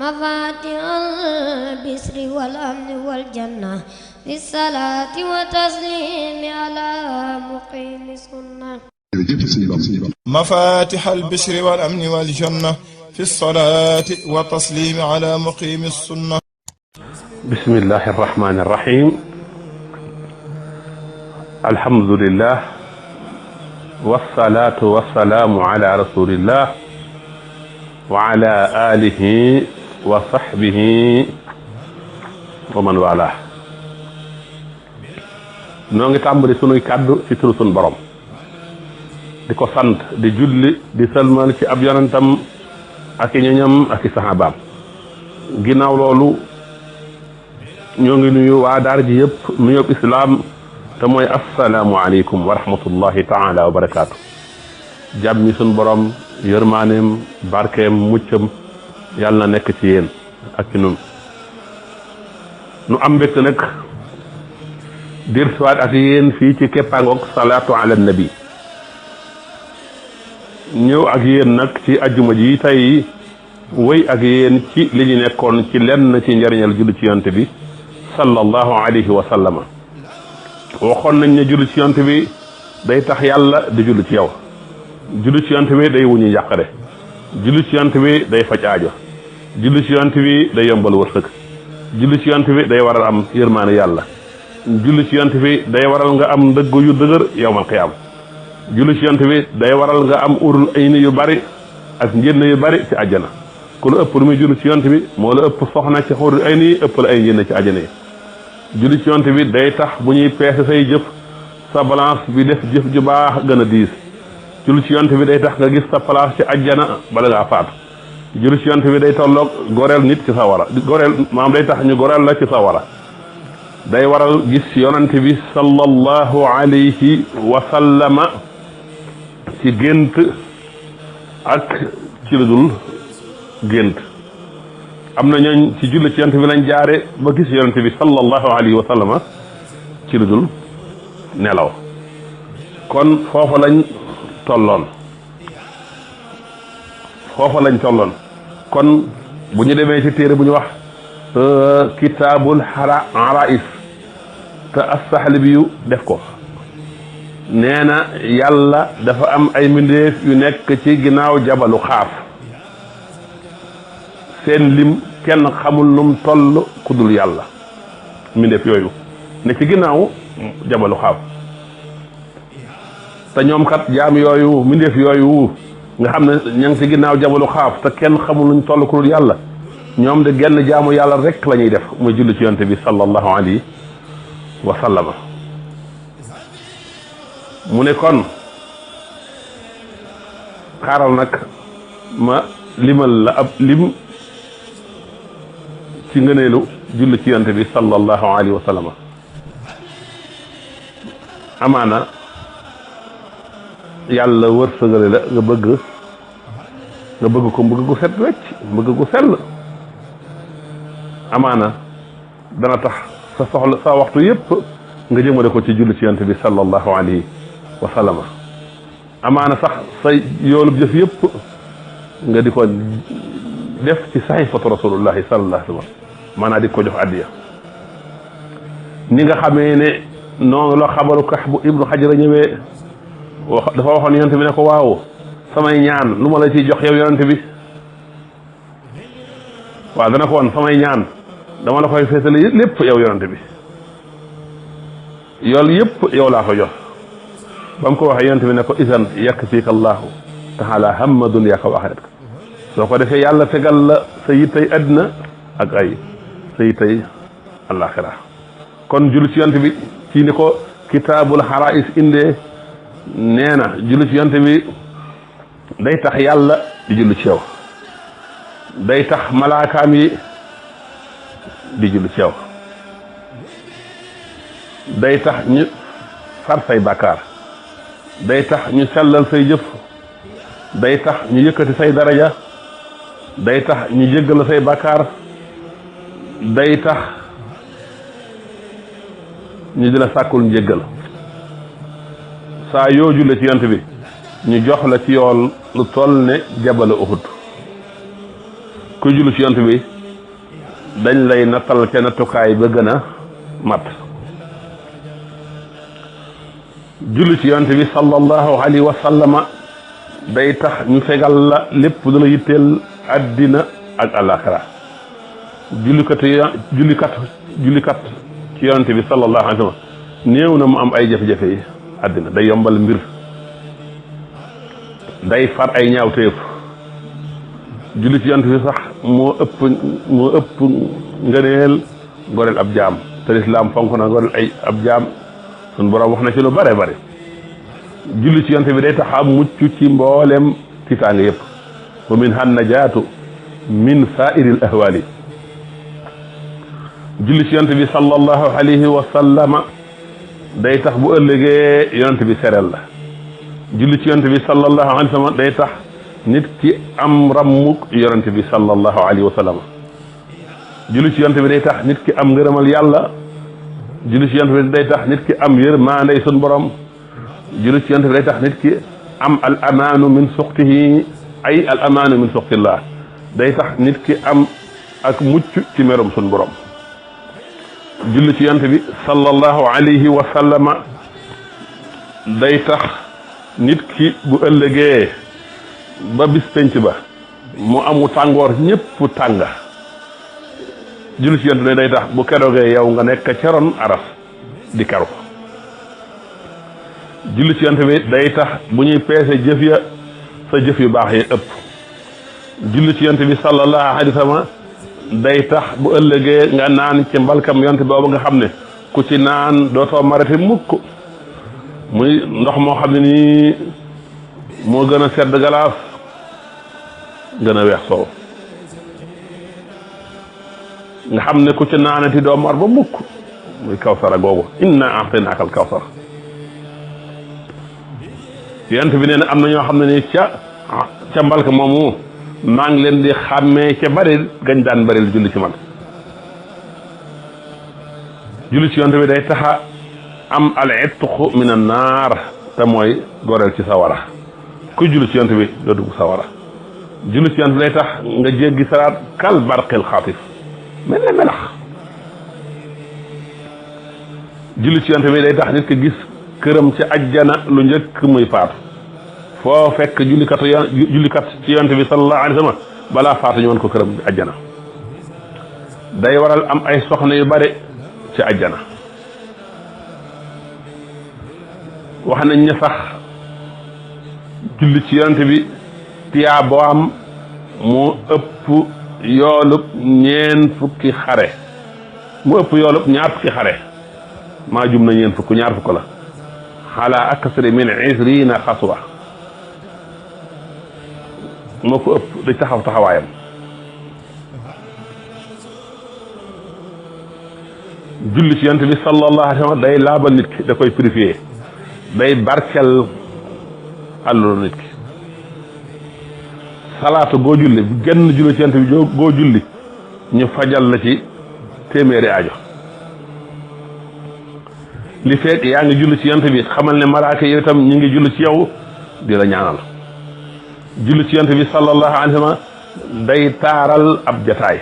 مفاتيح البشر والأمن والجنة بالصلاة وتسليم على مقيم السنة. مفاتيح البشر والأمن والجنة في الصلاة والتسليم على مقيم السنة. بسم الله الرحمن الرحيم. الحمد لله والصلاة والسلام على رسول الله وعلى آله وصحبه ومن والاه. noo ngi tàmbali sunuy kàddu ci turu sun borom di ko sant di julli di salmal ci ab yonentam ak i ñoñam ak i sahabaam. ginnaaw loolu ñoo ngi nuyu waa daara ji yëpp nuyób islaam te mooy assalaamu aleykum wa rahmatullahi taala wa barakaatu. jàmmi sun borom yërmaaneem barkeem muccam yàlla na nekk ci yéen ak ci nun nu am mbégte nag dirsiwaat ak yéen fii ci keppaangoog salaatu ala nabi. ñëw ak yéen nag ci ajjuma ji tey wéy ak yéen ci li ñu nekkoon ci lenn ci njariñal julli ci yonte bi sallallahu alayhi wa sallama. waxoon nañ ne julli ci yonte bi day tax yàlla di julli ci yow. julli ci yonte bi day wuñu yàqare. julli ci yonte bi day faj aajo. julli ci yonte bi day yombal wërsëg. julli ci yonte bi day waral am yërmaane yàlla. julli ci yonte bi day waral nga am ndëgg yu dëgër yowmal qiyaam. julli ci yonte bi day waral nga am urul ayni yu bari ak njënn yu bari ci àjjana. ku la ëpp lu muy julli ci yonte bi moo la ëpp soxna ci urul ayni yi ëpp la ay njënn ci àjjana yi. julli ci yonte bi day tax bu ñuy peese say jëf sa balance bi def jëf ju baax gën a diis. julli ci yonte bi day tax nga gis sa place ci àjjana bala ngaa faatu. julli ci yonte bi day tolloog goreel nit ci sa wara goreel maam day tax ñu goreel la ci sa wara. day waral gis yonante bi sallallahu alayhi wa sallama ci gént ak ci lu dul gént. am na ñooñ ci julli ci yonante bi lañ jaare ba gis yonante bi sallallahu alayhi wa sallama ci lu dul nelaw. kon foofa lañ tolloon kon bu ñu demee ci téere bu ñu wax kitaabul harais te as-Saxlabi yu def ko nee na yàlla dafa am ay mbindeef yu nekk ci ginnaaw jabalu xaaf. seen lim kenn xamul num toll ku dul yàlla. mbindeef yooyu ne ci ginnaaw jabalu xaaf te ñoom kat jaam yooyu mbindeef yooyu nga xam ne ña ngi ci ginnaaw jabalu xaaf te kenn xamul nuñ toll ku dul yàlla. ñoom de genn jaamu yàlla rek la ñuy def muy julli ci yonte bi sallallahu alayhi wa sallama. mu ne kon xaaral nag ma limal la ab lim ci ngëneelu julli ci yonte bi sallallahu alayhi wa sallama. amaana yàlla wërsëgale la nga bëgg ko bëgg gu set wecc bëgg gu sell. amaana dana tax sa soxla sa waxtu yépp nga jëmale ko ci julli ci yonte bi sallallahu alayhi wa sallama. amaana sax sa yoolub jëf yépp nga di ko def ci saxifatu rasulullahi sallallahu alayhi wa sallam maanaam di ko jox addiya. ni nga xamee ne noonu la xabaru Kaxbu ibnu Xajra ñëwee dafa waxoon yonte bi ne ko waaw samay ñaan lu ma la ciy jox yow yonte bi. waaw dana ko woon samay ñaan dama la koy feesale lépp yow yonante bi yool yëpp yow laa ko jox. ba mu ko waxee yonante bi ne ko isan yakfika allahu taala hamma dunyaka wa axirat. soo ko defee yàlla tegal la sa yittay àddina ak ay sa yittay alaxira. kon julli ci yonante bi ci ni ko kitaabul harais indee nee na julli ci yonante bi day tax yàlla di julli ci yow. day tax malaakaam yi di julli ci yow. day tax ñu far say bàkkaar. day tax ñu sellal say jëf. day tax ñu yëkkati say daraja. day tax ñu jéggal say bàkkaar. day tax ñu di la sàkkul njéggal. saa yoo julle ci yonent bi ñu jox la ci yool lu toll ne jabalu Uhud. ku julli ci yonent bi dañ lay nattal ca nattukaay ba gën a mat julli ci yonent bi sallallahu alayhi wa sallama day tax ñu fegal la lépp du la yitteel àddina ak alaxira jullikat ci yonent bi sallallahu alayhi wa sallam néew na mu am ay jafe-jafe yi àddina day yombal mbir day far ay ñaawteef julli ci yonent bi sax moo ëpp ngëneel goreel ab jaam te lislaam fonk na goreel ay ab jaam sun borom wax na ci lu bare bare julli ci yonent bi day tax a mucc ci mboolem tiitaange yëpp wa min han najaatu min saa'iril ahwaali julli ci yonent bi sallallahu alayhi wa sallama day tax bu ëllëgee yonent bi sereel la julli ci yonent bi sallallahu alayhi wa sallam day tax nit ki am rammuk yonent bi sallallahu alayhi wa sallam julli ci yonent bi day tax nit ki am ngërëmal yàlla julli ci yonent bi day tax nit ki am yërmande sun borom julli ci yonent bi day tax nit ki am al amaanu min suxtihi ay al amaanu min suxtillah day tax nit ki am ak mucc ci merum sun borom julli ci yonent bi sallallahu alayhi wa sallama day tax nit ki bu ëllëgee ba bis penc ba mu amu tàngoor ñépp tànga julli ci yonent bi day tax bu keroogee yow nga nekk ca ron aras di karu julli ci yonent bi day tax bu ñuy peese jëf ya sa jëf yu baax yi ëpp julli ci yonent bi sallallahu alayhi wa sallam day tax bu ëllëgee nga naan ci mbalkam yonent boobu nga xam ne ku ci naan dootoo marati mukk muy ndox moo xam ne nii moo gën a sedd galaas gën a weex soow nga xam ne ku ci naanati doo mar ba mukk muy kawsara googu inna a'taynaaka al kawsar yonent bi nee na am na ñoo xam ne nii ca mbalka moomu maa ngi leen di xàmmee ca bari gañ daan bari julli ci man julli ci yonent bi day taxa am al itqu min an naar te mooy goreel ci sawara ku julli ci yonent bi doo dugg sawara julli ci yonent bi day tax nga jéggi saraat kal barqil xaatif mel ne melax julli ci yonent bi day tax nit ki gis këram ci ajjana lu njëkk muy faatu foo fekk jullikat ci yonent bi sallallahu alayhi wa sallam balaa faatu ñu woon ko këram ajjana day waral am ay soxna yu bare ci ajjana wax nañ ne sax julli ci yonent bi tiyaa boo am mu ëpp yoolub ñeen fukki xare mu ëpp yoolub ñaar fukki xare maa jum na ñeen fukk ñaar fukk la ala aksari min 20 xaswa moo ko ëpp di taxaw taxawaayam julli ci yonent bi sallallahu alayhi wa sallam day laabal nit ki da koy purifier day barkel àllulu nit ki salaatu goo julli genn julli ci yonent bi goo julli ñu fajal la ci téeméeri aajo li fekk yaa ngi julli ci yonent bi xamal ne malaaka yi itam ñu ngi julli ci yow di la ñaanal julli ci yonent bi sallallahu alayhi wa sallam day taaral ab jataay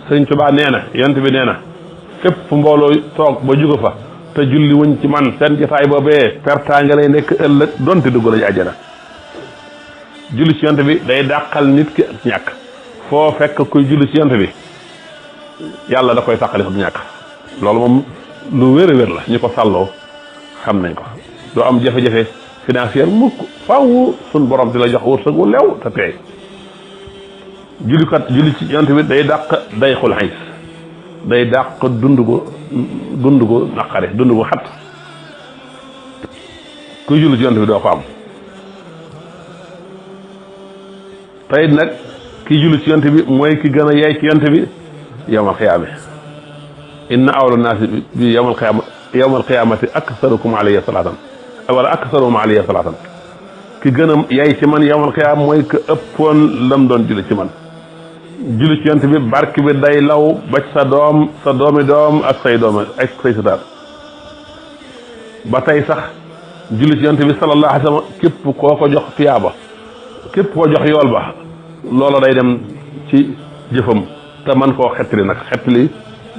Sëriñ Tuubaa nee na yonent bi nee na fépp fu mbooloo toog ba jóge fa te julli wuñ ci man seen jataay boobee pertaanga lay nekk ëllëg donte dugg lañu àjjana julli ci yonent bi day dàqal nit ki ak ñàkk foo fekk kuy julli ci yonent bi yàlla da koy tàqali ak ñàkk loolu moom lu wér a wér la ñu ko sàlloo xam nañ ko doo am jafe-jafe financière mukk faaw suñ borom di la jox wërsëg wu leew te teey julli ci yonent bi day dàq day xul xays day dàq dund gu naqare dund gu xat kuy julli ci yonent bi doo ko am tey nag ki julli ci yonent bi mooy ki gën a yeey ci yonent bi yawmal qiyaama inna awla naasi bi yawmal qiyaamati aksarukum alayya salaatan wala aksaruhum alayya salaatan ki gën a yeey ci man yawmal qiyaama mooy que ëppoon lam doon julli ci man julli ci yonent bi barke bi day law ba sa doom sa doomi doom ak say doom ak say sëtaat ba tey sax julli ci yonent bi sallallahu alayhi wa sallam képp koo ko jox tiyaaba képp koo jox yool ba loola day dem ci jëfam te man koo xettali nag xettali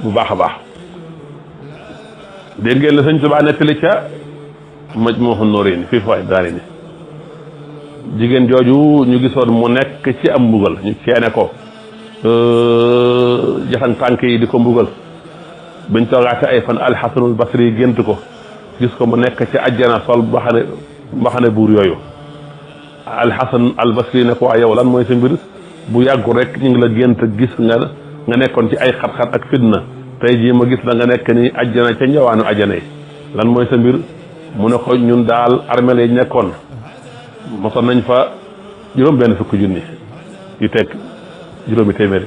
bu baax a baax dégg ngeen la sëñ Tuubaa nettali ca Majmuhun Nurayni fii Fawaa'id Daarayni jigéen jooju ñu gisoon mu nekk ci am mbugal ñu ceene ko jaxan tànk yi di ko mbugal bañ toogaate ay fan Alxasanul Basri gént ko gis ko mu nekk ci àjjana sol mbaxane buur yooyu Alxasan al Basri ne ko waa yow lan mooy sa mbir bu yàggu rek ñu ngi la gént gis nga nekkoon ci ay xat-xat ak fitna tey jii ma gis la nga nekk ni àjjana ca njawaanu àjjana yi lan mooy sa mbir mu ne ko ñun daal armeel yi nekkoon mosoon nañ fa juróom-benn fukki junni yu teg juróomi téeméeri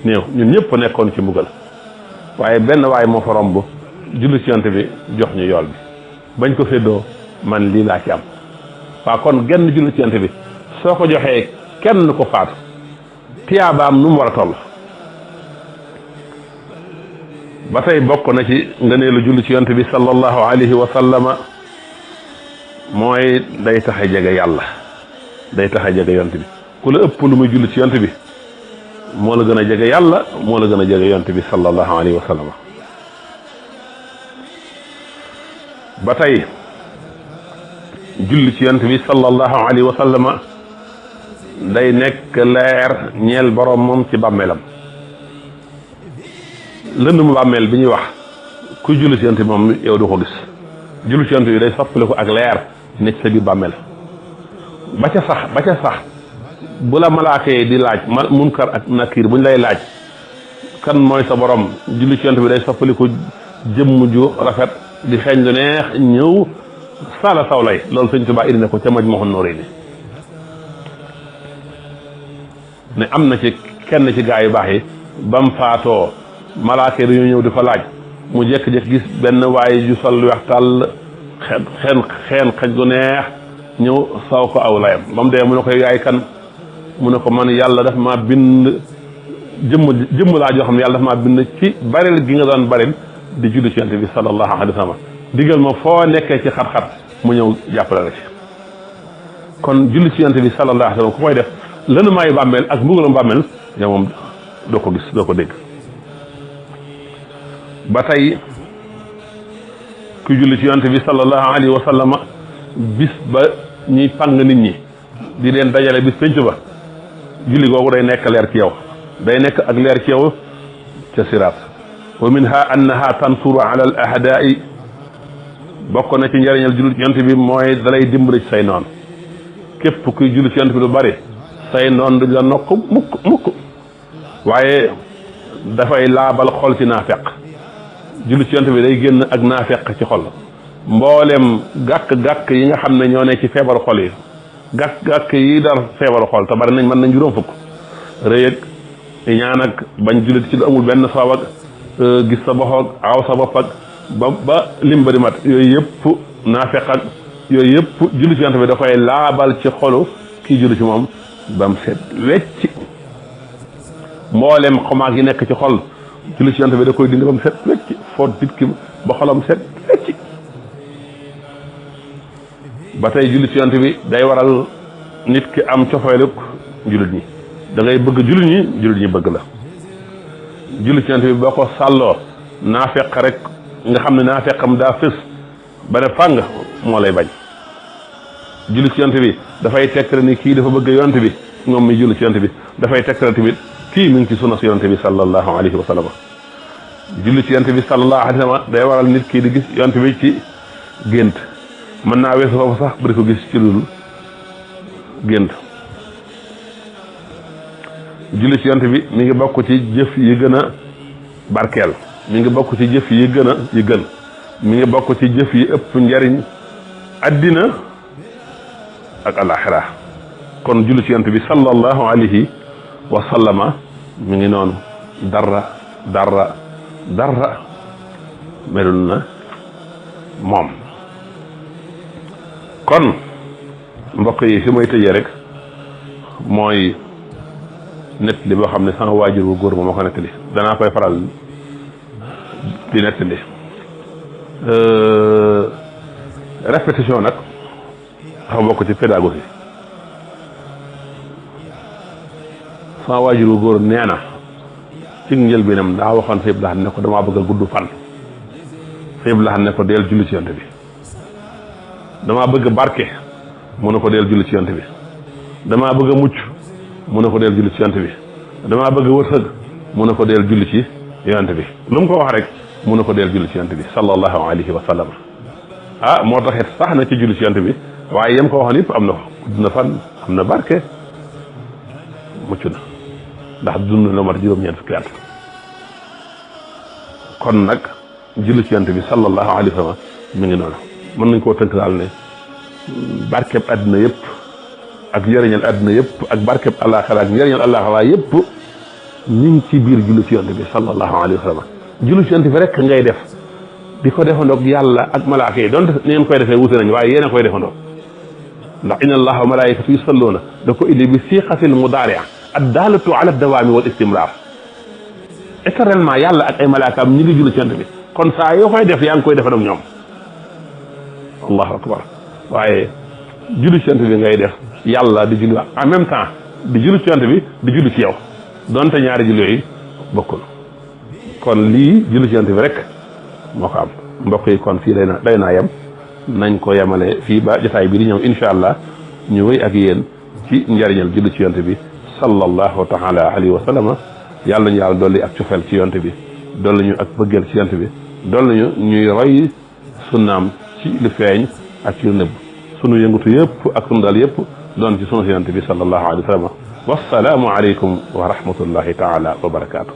néew ñun ñëpp fa nekkoon ci mbugal waaye benn waaye moo fa romb julli ci yonent bi jox ñu yool bi bañ ko séddoo man lii laa ci am waa kon genn julli ci yonent bi soo ko joxee kenn ko faatu tiyaabaam nu mu war a toll ba tey bokk na ci ngëneelu julli ci yonent bi sallallahu alayhi wa sallama mooy day tax a jege yàlla day tax a jege yonent bi ku la ëpp lu muy julli ci yonent bi moo la gën a jege yàlla moo la gën a jege yonent bi sallallahu alayhi wa sallama ba tey julli ci yonent bi sallallahu alayhi wa sallama day nekk leer ñeel borom moom ci bàmmeelam lënd mu bàmmeel bi ñuy wax ku julli ci yonent bi moom yow du ko gis julli ci yonent bi day soppali ko ak leer nekk sa biir bàmmeel ba ca sax bu la malaaka yi di laaj munkar ak nakiir bu ñu lay laaj kan mooy sa borom julli ci yonent bi day soppali ko jëmm ju rafet di xeeñ lu neex ñëw sala sawlay loolu Sëñ Tuubaa indi na ko ca Majmuhun Nurayni ne am na ci kenn ci gaa yu baax yi ba mu faatoo malaaka yi dañoo ñëw di ko laaj mu jékki-jékki gis benn waaye ju sol lu weex tàll xeen xaj gu neex ñëw saw ko aw layam ba mu dee mu ne ko yaay kan mu ne ko man yàlla daf maa bind jëmm laa joo xam ne yàlla daf maa bind ci baril gi nga doon baril di julli ci yonent bi sallallahu alayhi wa sallam digal ma foo nekkee ci xat-xat mu ñëw jàppale la ci kon julli ci yonent bi sallallahu alayhi wa sallam ku koy def lënu maayu bàmmeel ak mbugalam bàmmeel yow moom doo ko gis doo ko dégg ba tey ku julli ci yonent bi sallallahu alayhi wa sallam bis ba ñuy pang nit ñi di leen dajale bis penc ba julli googu day nekk leer ci yow day nekk ak leer ci yow ca siraat wa minha annaha tansuru ala al ahdaai bokk na ci njëriñal julli ci yonent bi mooy dalay dimbali ci say noon képp kuy julli ci yonent bi lu bari say noon duñ la nokk mukk waaye dafay laabal xol ci naafeq julli ci yonent bi day génn ak naafeq ci xol mboolem gàkk-gàkk yi nga xam ne ñoo ne ci feebaru xol yi gàkk-gàkk yi dar feebaru xol te bari nañ mën nañ juróom fukk rëy ak ñaan ak bañ jullit ci lu amul benn sabab ak gis sa bopp ak aw sa bopp ak ba lim ba di mat yooyu yëpp naafeq ak yooyu yëpp julli ci yonent bi da koy laabal ci xolu kii julli ci moom ba mu set wecc mboolem xomaag yi nekk ci xol julli ci yonent bi da koy dindi ba mu set wecc foot nit ki ba xolam set wecc ba tey julli ci yonent bi day waral nit ki am cofeeluk jullit ñi da ngay bëgg jullit ñi bëgg la julli ci yonent bi boo ko sàlloo naafeq rek nga xam ne naafeqam daa fës ba ne fàng moo lay bañ julli ci yonent bi dafay tegtale ni kii dafa bëgg yonent bi moom mi julli ci yonent bi dafay tegtale tamit kii mi ngi ci sunna si yonent bi sallallahu alayhi wa sallam julli ci yonent bi sallallahu alayhi wa sallam day waral nit kii di gis yonent bi ci gént mën naa weesu foofu sax bu di ko gis ci lu gént julli ci yonent bi mi ngi bokk ci jëf yi gën a barkeel mi ngi bokk ci jëf yi gën a yi gën mi ngi bokk ci jëf yi ëpp njariñ addina ak alaxira kon julli ci yonent bi sallallahu alayhi wa sallama mi ngi noonu dara melul na moom kon mbokk yi fi may tëjee rek mooy nettali boo xam ne sama waajur bu góor moo ko nettali danaa koy faral di nettali répétition nag dafa bokk ci pédagogie sama waajuru góor nee na ci njëlbéenam daa waxoon Sëñ Abdou Lahad ne ko damaa bëgg a gudd fan. Sëñ Abdou Lahad ne ko deel julli ci yonent bi. damaa bëgg barke mu ne ko deel julli ci yonent bi. damaa bëgg a mucc mu ne ko deel julli ci yonent bi. damaa bëgg wërsëg mu ne ko deel julli ci yonent bi. lu mu ko wax rek mu ne ko deel julli ci yonent bi sallallahu alayhi wa sallam. ah moo taxit sax na ci julli ci yonent bi waaye yem ko waxoon yëpp am na gudd na fan am na barke mucc na ndax dund na mat juróom-ñeent fukki at kon nag julli ci yonent bi sallallahu alayhi wa sallam mi ngi noonu mën nañ koo tënk daal ne barkeb àddina yëpp ak njëriñal àddina yëpp ak barkeb àllaaxira ak njëriñal àllaaxira yëpp ñu ngi ci biir julli ci yonent bi sallallahu alayhi wa sallam julli ci yonent bi rek ngay def di ko defandoog yàlla ak malaaka yi donte ni ngeen koy defee wute nañ waaye yéen a koy defandoo ndax inna allaha wa malaikatu yusalluuna da ko indi bi siqatil mudaari'a ad-daalatu ala ad-dawaami wal istimraar éternellement yàlla ak ay malaakaam ñi ngi julli ci yonent bi kon saa yoo koy def yaa ngi koy defandoog ñoom allahu akbar waaye julli ci yonent bi ngay def yàlla di julli en même temps di julli ci yonent bi di julli ci yow donte ñaari julli yooyu bokkul kon lii julli ci yonent bi rek moo ko am mbokk yi kon fii day naa yem nañ ko yemale fii ba jotaay bi di ñëw incha allah ñu wéy ak yéen ci njariñal julli ci yonent bi sallallahu taala alayhi wa sallam yàlla ñu yàlla dolli ak cofeel ci yonent bi dolli ñu ak bëggeel ci yonent bi dolli ñu ñuy roy sunnaam ci lu feeñ ak ci lu nëbb sunu yëngutu yëpp ak sunu dal yëpp doon ci sunu yonent bi sallallahu alayhi wa sallam wassalaamu aleykum wa rahmatullahi taala wa barakaatu